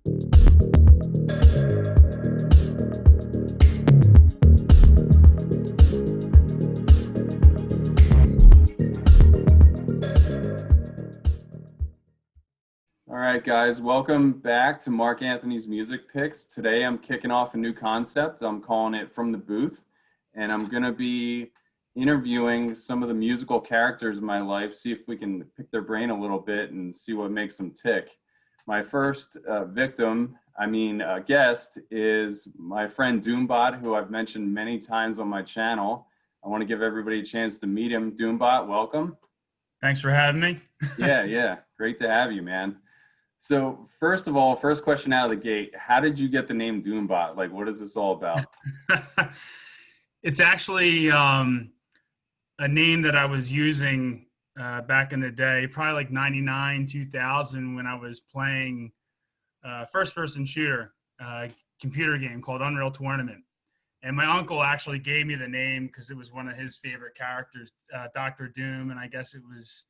All right, guys, welcome back to Mark Anthony's Music Picks. Today I'm kicking off a new concept. I'm calling it From the Booth, and I'm going to be interviewing some of the musical characters in my life, see if we can pick their brain a little bit and see what makes them tick. My first guest is my friend DOOMBOT, who I've mentioned many times on my channel. I want to give everybody a chance to meet him. DOOMBOT, welcome. Thanks for having me. Yeah, great to have you, man. So first of all, first question out of the gate, how did you get the name DOOMBOT? Like, what is this all about? It's actually a name that I was using back in the day, probably like 99, 2000, when I was playing first-person shooter computer game called Unreal Tournament. And my uncle actually gave me the name because it was one of his favorite characters, Dr. Doom, and I guess it was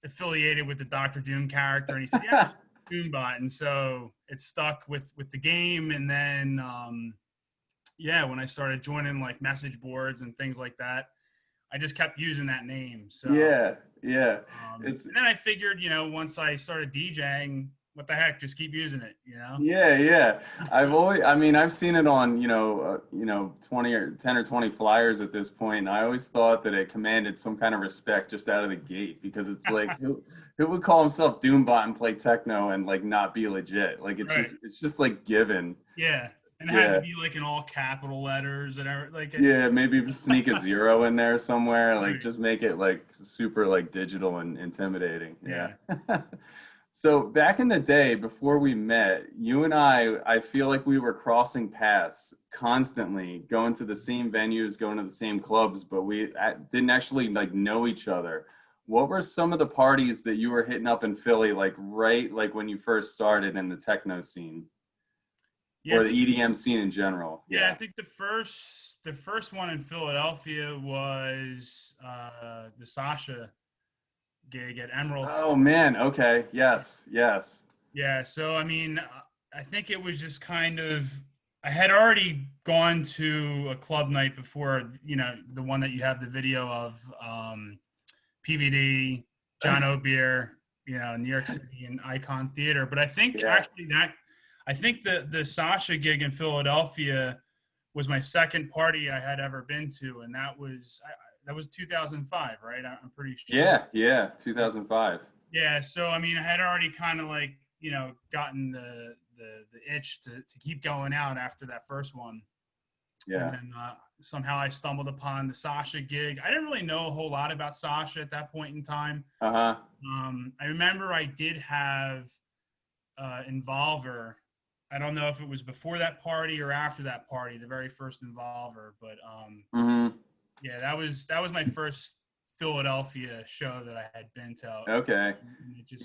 affiliated with the Doctor Doom character, and he said, "Yeah, DOOMBOT," and so it stuck with the game. And then, when I started joining like message boards and things like that, I just kept using that name. So Yeah. and then I figured, once I started DJing, what the heck, just keep using it, Yeah. I've seen it on, 20 or 10 or 20 flyers at this point. And I always thought that it commanded some kind of respect just out of the gate, because it's like, who would call himself DOOMBOT and play techno and like not be legit? Like it's just like given. Yeah. And it had to be like in all capital letters and like maybe sneak a zero in there somewhere, like just make it like super like digital and intimidating. Yeah. So back in the day, before we met, you and I feel like we were crossing paths constantly, going to the same venues, going to the same clubs, but we didn't actually like know each other. What were some of the parties that you were hitting up in Philly, like when you first started in the techno scene, or the EDM scene in general? Yeah, I think the first one in Philadelphia was the Sasha gig at Emerald. Oh man, okay, yes. Yeah, so I think it was just kind of, I had already gone to a club night before, the one that you have the video of, PVD, John O'Beer, New York City and Icon Theater. But I think actually I think the Sasha gig in Philadelphia was my second party I had ever been to, and that was 2005, right? I'm pretty sure. Yeah, 2005. Yeah, so I had already kind of like gotten the itch to keep going out after that first one. Yeah. And then somehow I stumbled upon the Sasha gig. I didn't really know a whole lot about Sasha at that point in time. I remember I did have Involver. I don't know if it was before that party or after that party, the very first Involver, but yeah, that was my first Philadelphia show that I had been to. Okay.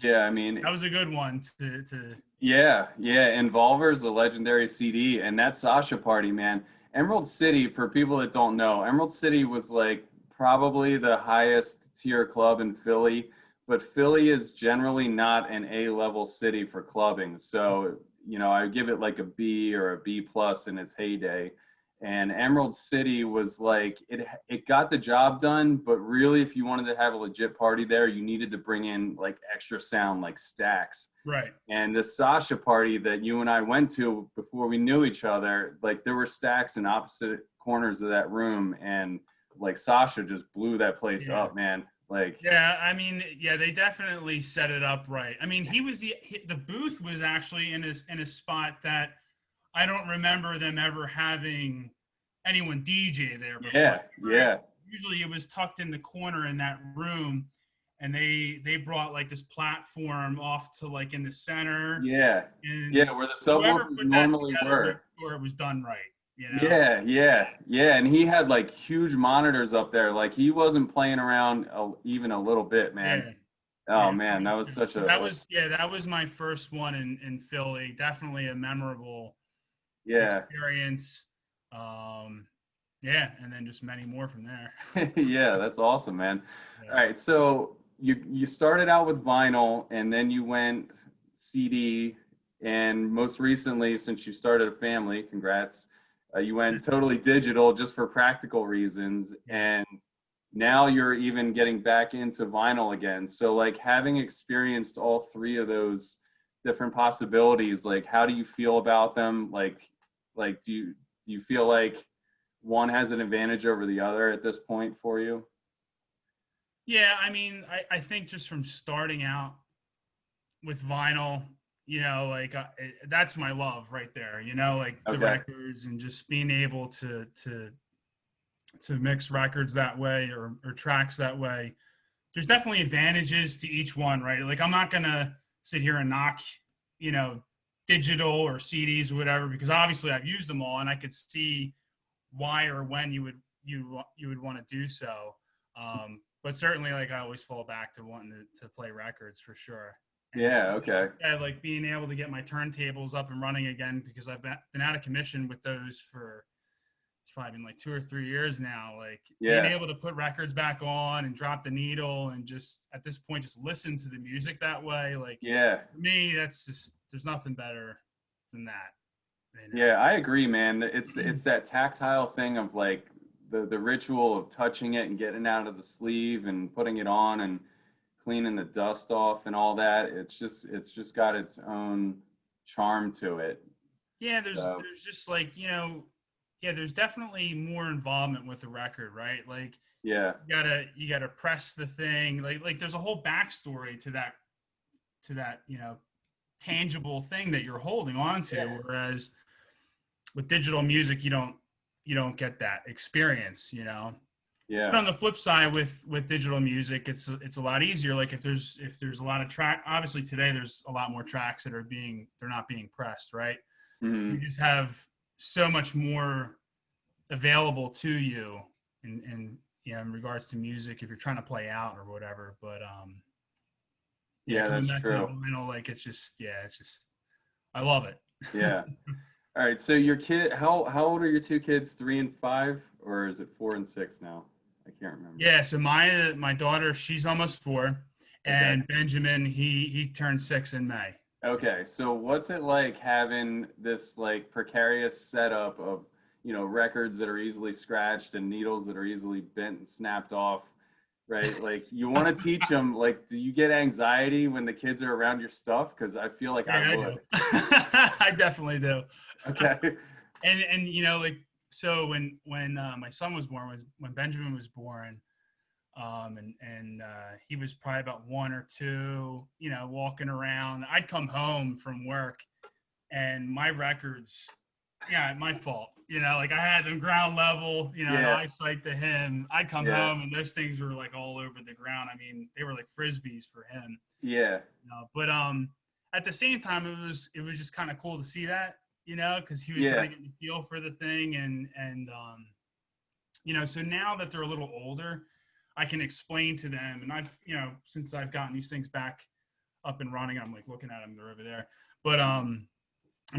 That was a good one to. Yeah. Involver's a legendary CD, and that Sasha party, man. Emerald City, for people that don't know, Emerald City was like probably the highest tier club in Philly, but Philly is generally not an A-level city for clubbing. So, I give it like a B or a B plus in its heyday. And Emerald City was like, it got the job done, but really if you wanted to have a legit party there, you needed to bring in like extra sound, like stacks. Right. And the Sasha party that you and I went to before we knew each other, like there were stacks in opposite corners of that room, and like Sasha just blew that place up, man. Like, they definitely set it up right. The booth was actually in a spot that I don't remember them ever having anyone DJ there before. Yeah. Usually it was tucked in the corner in that room, and they brought like this platform off to like in the center. Yeah, where the subwoofers normally were. Or it was done right. Yeah. And he had like huge monitors up there. Like he wasn't playing around even a little bit, man. Man, that was such a. That was my first one in Philly. Definitely a memorable experience. And then just many more from there. Yeah, that's awesome, man. All right, so you started out with vinyl, and then you went CD, And most recently, since you started a family, congrats, you went totally digital just for practical reasons. Yeah. And now you're even getting back into vinyl again. So like having experienced all three of those different possibilities, like how do you feel about them? Like do you feel like one has an advantage over the other at this point for you? Yeah, I mean, I think just from starting out with vinyl, like that's my love right there. Like the Okay. records and just being able to mix records that way or tracks that way. There's definitely advantages to each one, right? Like I'm not gonna sit here and knock, you know, digital or CDs or whatever because obviously I've used them all and I could see why or when you would want to do so. But certainly, like I always fall back to wanting to play records for sure. And it's Yeah, just like okay. you said, like being able to get my turntables up and running again because I've been out of commission with those for it's probably been like 2 or 3 years now. Like being Yeah. able to put records back on and drop the needle and just at this point just listen to the music that way. Like Yeah. for me, that's just there's nothing better than that. Yeah, I agree, man. It's that tactile thing of like the ritual of touching it and getting it out of the sleeve and putting it on and cleaning the dust off and all that. It's just got its own charm to it. Yeah, there's So, there's just like, yeah, there's definitely more involvement with the record, right? Like yeah. you gotta press the thing. Like there's a whole backstory to that, tangible thing that you're holding on to. Yeah. Whereas with digital music, you don't get that experience. But Yeah. on the flip side, with digital music, it's a lot easier. Like if there's a lot of track, obviously today there's a lot more tracks that they're not being pressed, right? You Hmm. just have so much more available to you in regards to music if you're trying to play out or whatever. But yeah, Yeah, coming that's back to the true. vinyl, like it's just I love it. Yeah. All right. So your kid, how old are your two kids? 3 and 5, or is it 4 and 6 now? I can't remember. Yeah, so my daughter, she's almost 4, Okay. and Benjamin, he turned 6 in May. Okay, so what's it like having this like precarious setup of, records that are easily scratched and needles that are easily bent and snapped off, right? Like you want to teach them, like, do you get anxiety when the kids are around your stuff? Because I feel like I Yeah, I do. would. I definitely do. Okay. And like so when my son was born was when Benjamin was born, and he was probably about 1 or 2, walking around. I'd come home from work, and my records, yeah, my fault. Like I had them ground level, and Yeah. eyesight to him. I'd come Yeah. home, and those things were like all over the ground. I mean, they were like frisbees for him. Yeah. But at the same time, it was just kind of cool to see that, because he was kind Yeah. of getting a feel for the thing, and so now that they're a little older, I can explain to them, and since I've gotten these things back up and running, I'm like looking at them, they're over there, but I'm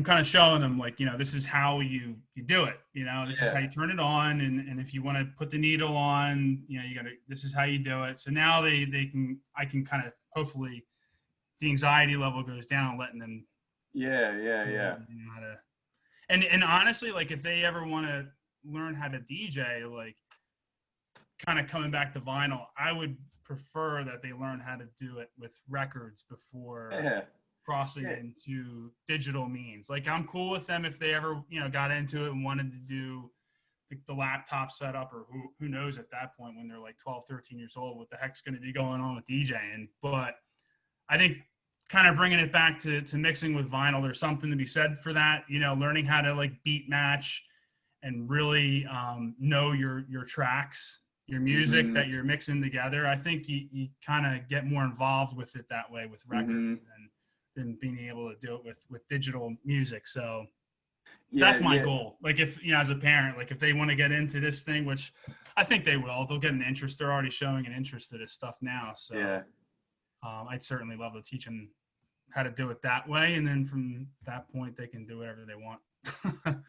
kind of showing them like, this is how you do it, this is how Yeah. you turn it on, and if you want to put the needle on, you gotta, this is how you do it. So now I can kind of hopefully the anxiety level goes down, letting them Yeah. Yeah. Yeah. how to, and honestly, like if they ever want to learn how to DJ, like kind of coming back to vinyl, I would prefer that they learn how to do it with records before Yeah. crossing Yeah. into digital means. Like I'm cool with them if they ever, got into it and wanted to do the laptop setup, or who knows at that point when they're like 12, 13 years old, what the heck's going to be going on with DJing. But I think kind of bringing it back to mixing with vinyl, there's something to be said for that, learning how to like beat match and really know your tracks, your music Mm-hmm. that you're mixing together. I think you kind of get more involved with it that way with Mm-hmm. records than being able to do it with digital music. So Yeah. that's my Yeah. goal. Like if as a parent, like if they want to get into this thing, which I think they will, they'll get an interest. They're already showing an interest in this stuff now. So Yeah. I'd certainly love to teach them how to do it that way, and then from that point, they can do whatever they want.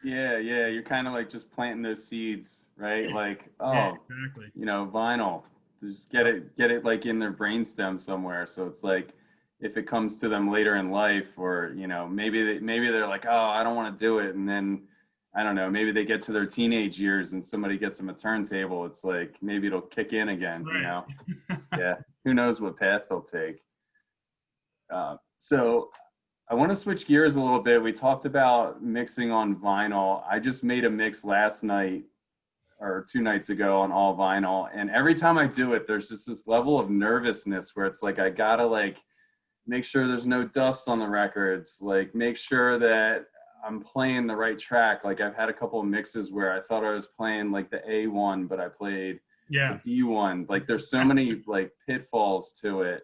Yeah, yeah, you're kind of like just planting those seeds, right? Yeah, Like, yeah, oh, exactly. vinyl. Just Yep. get it like in their brainstem somewhere. So it's like, if it comes to them later in life, or, you know, maybe they're like, oh, I don't want to do it. And then, I don't know, maybe they get to their teenage years and somebody gets them a turntable. It's like, maybe it'll kick in again, you know? Right. Yeah. Who knows what path they'll take. So I want to switch gears a little bit. We talked about mixing on vinyl. I just made a mix last night or 2 nights ago on all vinyl. And every time I do it, there's just this level of nervousness where it's like, I gotta like make sure there's no dust on the records, like make sure that I'm playing the right track. Like I've had a couple of mixes where I thought I was playing like the A one, but I played the Yeah. B one. Like there's so many like pitfalls to it.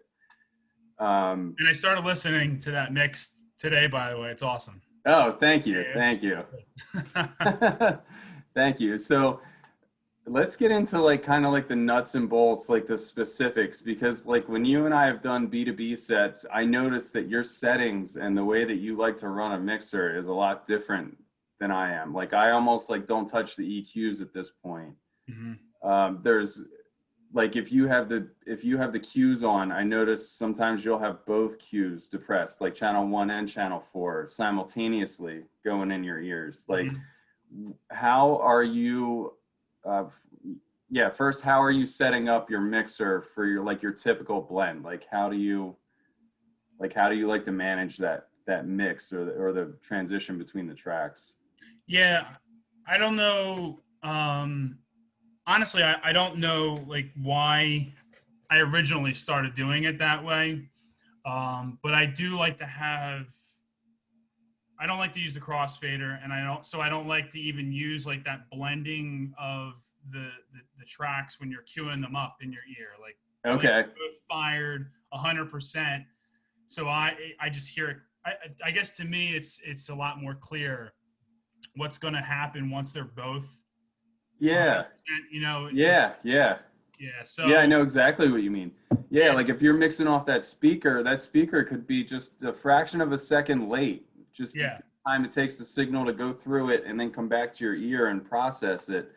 And I started listening to that mix today, by the way. It's awesome. Oh, thank you. Yeah, Thank you. Thank you. So let's get into like kind of like the nuts and bolts, like the specifics, because like when you and I have done B2B sets, I noticed that your settings and the way that you like to run a mixer is a lot different than I am. Like I almost like don't touch the EQs at this point. There's like if you have the cues on, I notice sometimes you'll have both cues depressed, like channel 1 and channel 4 simultaneously going in your ears. Like how are you first, how are you setting up your mixer for your like your typical blend? Like how do you like to manage that mix or the transition between the tracks? Yeah, I don't know. Honestly, I don't know like why I originally started doing it that way. But I do like to have. I don't like to use the crossfader, and I don't like to even use like that blending of the tracks when you're queuing them up in your ear. Like Okay. both fired 100%. So I just hear it. I guess to me it's a lot more clear what's going to happen once they're both. Yeah. You know. Yeah. So Yeah, I know exactly what you mean. Yeah, like if you're mixing off that speaker could be just a fraction of a second late. Just the time it takes the signal to go through it and then come back to your ear and process it.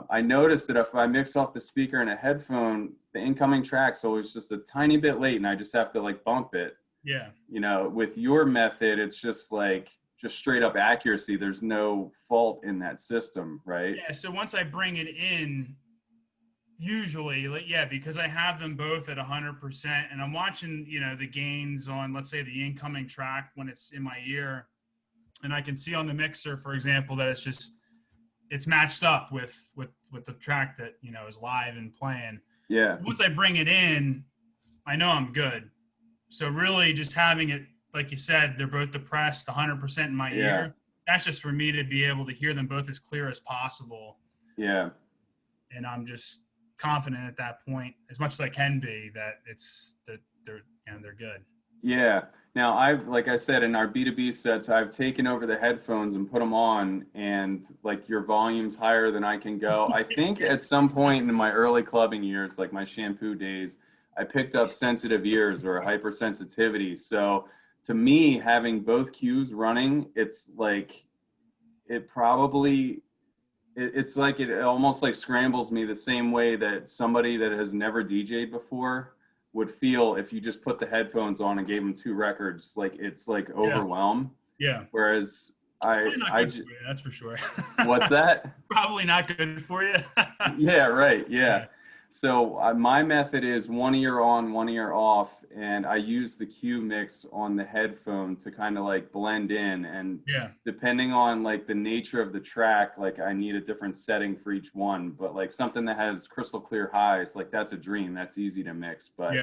I noticed that if I mix off the speaker and a headphone, the incoming track's always just a tiny bit late and I just have to like bump it. Yeah. You know, with your method, it's just like just straight up accuracy. There's no fault in that system, right? Yeah. So once I bring it in, usually, because I have them both at 100%, and I'm watching, the gains on, let's say, the incoming track when it's in my ear, and I can see on the mixer, for example, that it's matched up with the track that is live and playing. Yeah. So once I bring it in, I know I'm good. So really, just having it, like you said, they're both depressed 100% in my ear. That's just for me to be able to hear them both as clear as possible. Yeah. And I'm just confident at that point, as much as I can be, that they're good. Yeah. Now like I said, in our B2B sets, I've taken over the headphones and put them on, and like your volume's higher than I can go. I think at some point in my early clubbing years, like my shampoo days, I picked up sensitive ears or hypersensitivity. So to me, having both cues running, it's like it's like it almost like scrambles me the same way that somebody that has never DJ'd before would feel if you just put the headphones on and gave them 2 records. Like it's like overwhelm. Yeah. Whereas that's for sure. What's that? Probably not good for you. Yeah, right. Yeah. So my method is 1 ear on, 1 ear off, and I use the cue mix on the headphone to kind of like blend in. And depending on like the nature of the track, like I need a different setting for each one. But like something that has crystal clear highs, like that's a dream. That's easy to mix. But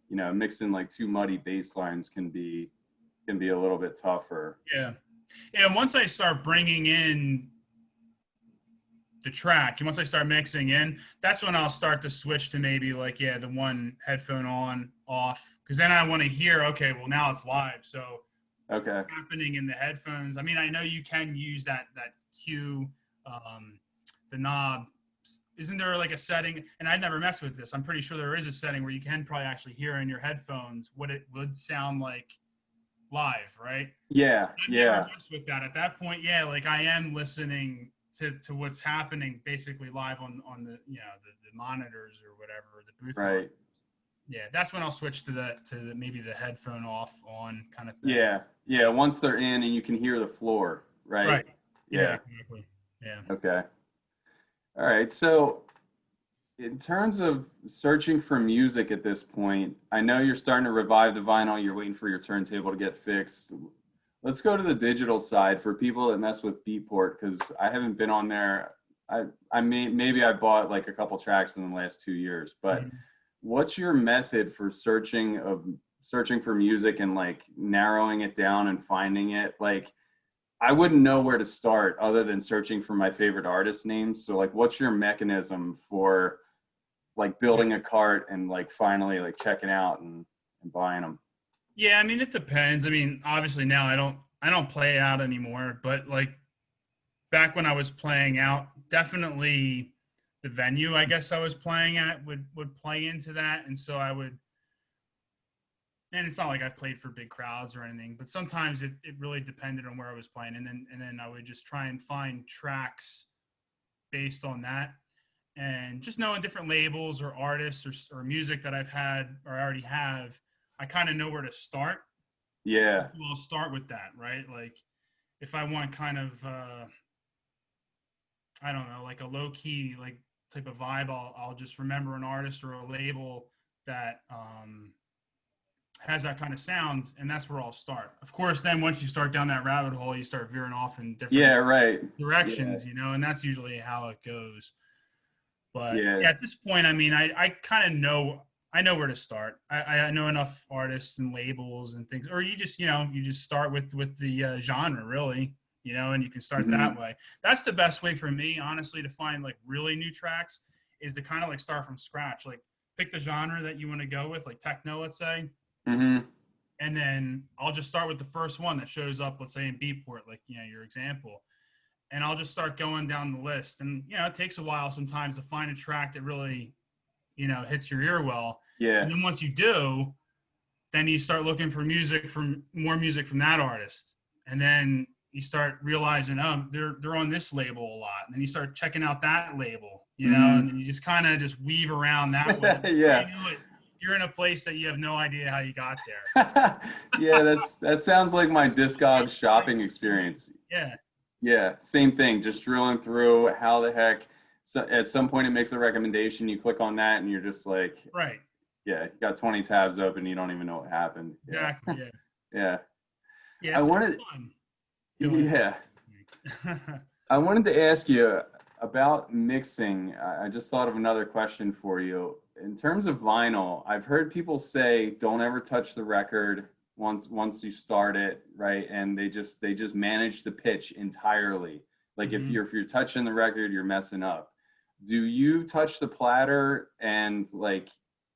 mixing like 2 muddy bass lines can be a little bit tougher. Yeah. And once I start bringing in the track, and once I start mixing in, that's when I'll start to switch to maybe like the one headphone on, off, because then I want to hear, okay, well now it's live, so what's happening in the headphones. I mean, I know you can use that cue, the knob. Isn't there like a setting? And I'd never messed with this. I'm pretty sure there is a setting where you can probably actually hear in your headphones what it would sound like live, right? Yeah. I've never messed with that. At that point, like I am listening to what's happening basically live on the the monitors or whatever, the booth. Right. Yeah, that's when I'll switch to maybe the headphone off on kind of thing. Yeah. Yeah. Once they're in and you can hear the floor, right? Right. Yeah, Yeah. exactly. Yeah. Okay. All right. So, in terms of searching for music at this point, I know you're starting to revive the vinyl. You're waiting for your turntable to get fixed. Let's go to the digital side for people that mess with Beatport because I haven't been on there. Maybe I bought like a couple tracks in the last 2 years, but Mhm. what's your method for searching for music and like narrowing it down and finding it? Like I wouldn't know where to start other than searching for my favorite artist names. So like what's your mechanism for like building a cart and like finally like checking out and buying them? Yeah, I mean it depends. I mean, obviously now I don't play out anymore, but like back when I was playing out, definitely the venue I guess I was playing at would play into that, and so I would. And it's not like I've played for big crowds or anything, but sometimes it really depended on where I was playing, and then I would just try and find tracks based on that, and just knowing different labels or artists or music that I've had or I already have, I kind of know where to start. Yeah. So I'll start with that, right? Like if I want kind of I don't know, like a low key like type of vibe, I'll just remember an artist or a label that has that kind of sound, and that's where I'll start. Of course, then once you start down that rabbit hole, you start veering off in Yeah, different right. Yeah. directions, and that's usually how it goes. But Yeah. yeah, at this point, I mean, I kind of know I know where to start. I know enough artists and labels and things, or you just you just start with the genre really, and you can start that Hmm. way. That's the best way for me, honestly, to find like really new tracks is to kind of like start from scratch. Like pick the genre that you want to go with, like techno, let's say, Hmm. and then I'll just start with the first one that shows up, let's say in Beatport, like your example, and I'll just start going down the list. And it takes a while sometimes to find a track that really hits your ear well. Yeah. And then once you do, then you start looking for more music from that artist, and then you start realizing, oh, they're on this label a lot, and then you start checking out that label, and Hmm. then you just kind of just weave around that way. Before you Yeah. know it, you're in a place that you have no idea how you got there. Yeah, that sounds like my Discogs shopping experience. Yeah, Yeah, same thing. Just drilling through how the heck. So at some point, it makes a recommendation. You click on that, and you're just like, right. yeah, you got 20 tabs open. You don't even know what happened. Yeah, Exactly. Yeah. yeah. Yeah. I It's wanted, fun doing yeah, it. I wanted to ask you about mixing. I just thought of another question for you. In terms of vinyl, I've heard people say don't ever touch the record once you start it, right? And they just manage the pitch entirely. Like Hmm. if you're touching the record, you're messing up. Do you touch the platter? And like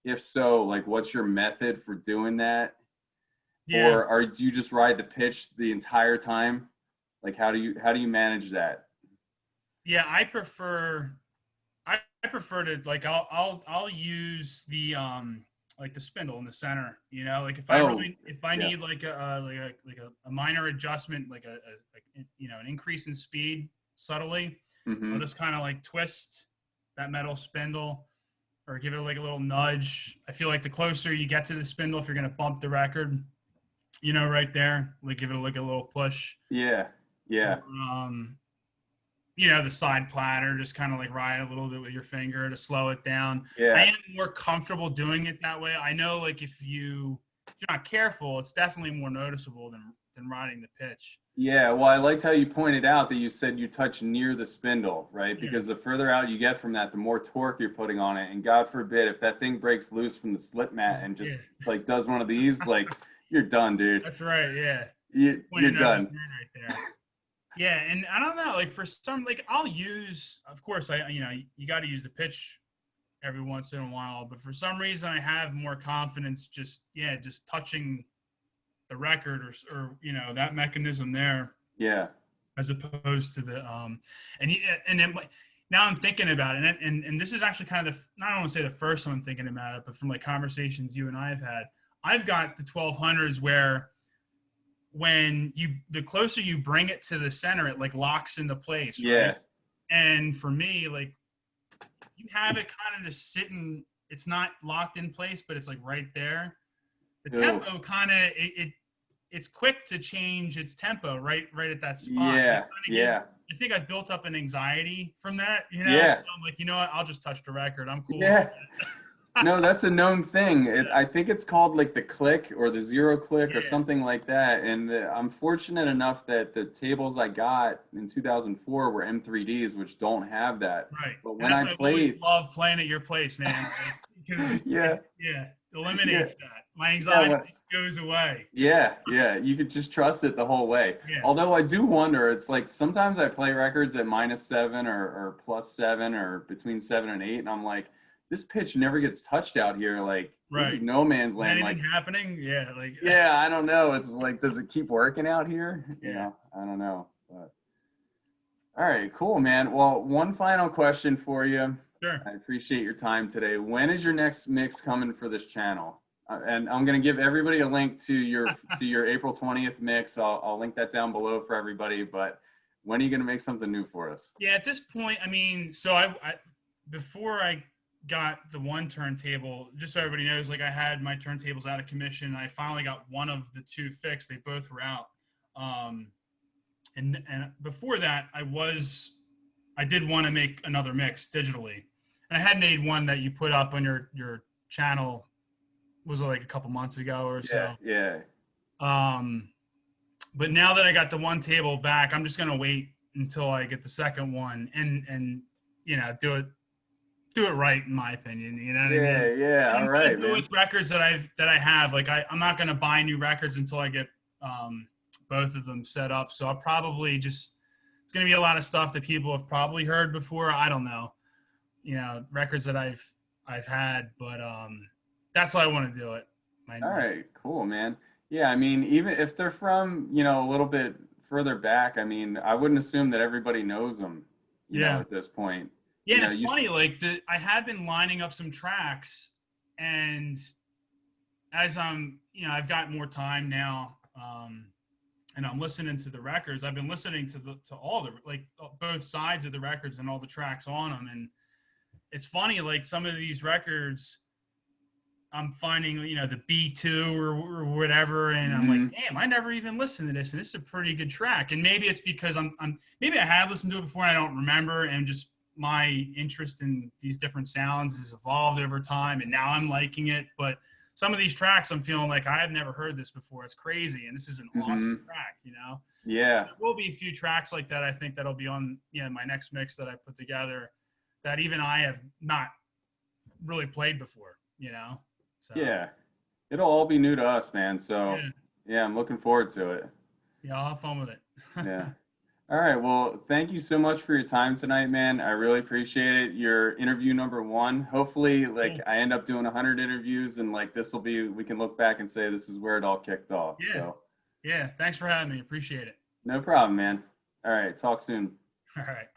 if so, like what's your method for doing that? Yeah. Or do you just ride the pitch the entire time? Like how do you manage that? Yeah. I prefer to like I'll use the like the spindle in the center. Like Oh, if I yeah. need like a minor adjustment, like an increase in speed subtly, I'll Mm-hmm. just kind of like twist that metal spindle or give it like a little nudge. I feel like the closer you get to the spindle, if you're gonna bump the record, right there, like give it like a little push. Yeah. Or, Yeah. the side platter, just kind of like ride a little bit with your finger to slow it down. I Yeah. am more comfortable doing it that way. I know, like if you're not careful, it's definitely more noticeable than riding the pitch. Yeah. Well, I liked how you pointed out that you said you touch near the spindle, right? Yeah, Because the further out you get from that, the more torque you're putting on it. And God forbid if that thing breaks loose from the slip mat and yeah, just like does one of these, like you're done, dude. that's right. Yeah, You're pointing out the done. turn right there. Yeah, and I don't know, like for some, like I'll use, of course, you got to use the pitch every once in a while, but for some reason, I have more confidence just touching the record or that mechanism there Yeah. as opposed to the and and then now I'm thinking about it, and this is actually kind of not I don't want to say the first time I'm thinking about it, but from like conversations you and I have had, I've got the 1200s where when the closer you bring it to the center, it like locks into place, right? Yeah. And for me, like you have it kind of just sitting it's not locked in place, but it's like right there. The Ew. tempo kind of it's quick to change its tempo right at that spot. And it Yeah, kind of gives. yeah, I think I've built up an anxiety from that, you know. So yeah, I'm like, you know what? I'll just touch the record. I'm cool with yeah. No, that's a known thing. that. I think it's called like the click or the zero click or Yeah, something like that. And I'm fortunate enough that the tables I got in 2004 were M3Ds, which don't have that. right. But And when that's I why I've always played, loved playing at your place, man. Like, because yeah, yeah, it yeah, eliminates that. My yeah, anxiety just goes away. yeah, yeah, you could just trust it the whole way. Yeah, Although I do wonder, it's like sometimes I play records at -7 or +7 or between 7 and 8, and I'm like, this pitch never gets touched out here. Like, this is right. no man's Is land. anything Like, happening? Yeah, like yeah, I don't know. It's like, does it keep working out here? You yeah, know, I don't know. But all right, cool, man. Well, one final question for you. sure. I appreciate your time today. When is your next mix coming for this channel? And I'm gonna give everybody a link to your April 20th mix. I'll link that down below for everybody. But when are you gonna make something new for us? Yeah, at this point, I mean, so I before I got the one turntable, just so everybody knows, like I had my turntables out of commission. I finally got one of the two fixed. They both were out. Um, and before that, I did want to make another mix digitally, and I had made one that you put up on your channel was like a couple months ago or Yeah, so. yeah, Um, but now that I got the one table back, I'm just gonna wait until I get the second one and you know do it right in my opinion. You know what I yeah, mean? yeah. And All I'm gonna right, do it man. with records that I have. Like I'm not gonna buy new records until I get both of them set up. So I'll probably just it's gonna be a lot of stuff that people have probably heard before. I don't know, you know, records that I've had, but that's why I want to do it. All My right, cool, man. Yeah, I mean, even if they're from, a little bit further back, I mean, I wouldn't assume that everybody knows them, yeah. at this point. Yeah, and it's You, funny. Like I had been lining up some tracks, and as I've got more time now, and I'm listening to the records. I've been listening to all the like both sides of the records and all the tracks on them, and it's funny. Like some of these records, I'm finding the B2 or whatever, and I'm like, mhm, damn, I never even listened to this, and this is a pretty good track. And maybe it's because I'm maybe I had listened to it before and I don't remember, and just my interest in these different sounds has evolved over time, and now I'm liking it. But some of these tracks, I'm feeling like I have never heard this before. It's crazy, and this is an awesome mhm, track. yeah, There will be a few tracks like that. I think that'll be on my next mix that I put together that even I have not really played before. So. yeah. It'll all be new to us, man. So, Yeah, yeah, I'm looking forward to it. yeah, I'll have fun with it. Yeah. All right. Well, thank you so much for your time tonight, man. I really appreciate it. Your interview number one. Hopefully, like Cool. I end up doing 100 interviews, and like this will be, we can look back and say this is where it all kicked off. Yeah, So, yeah. Thanks for having me. Appreciate it. no problem, man. All right. Talk soon. All right.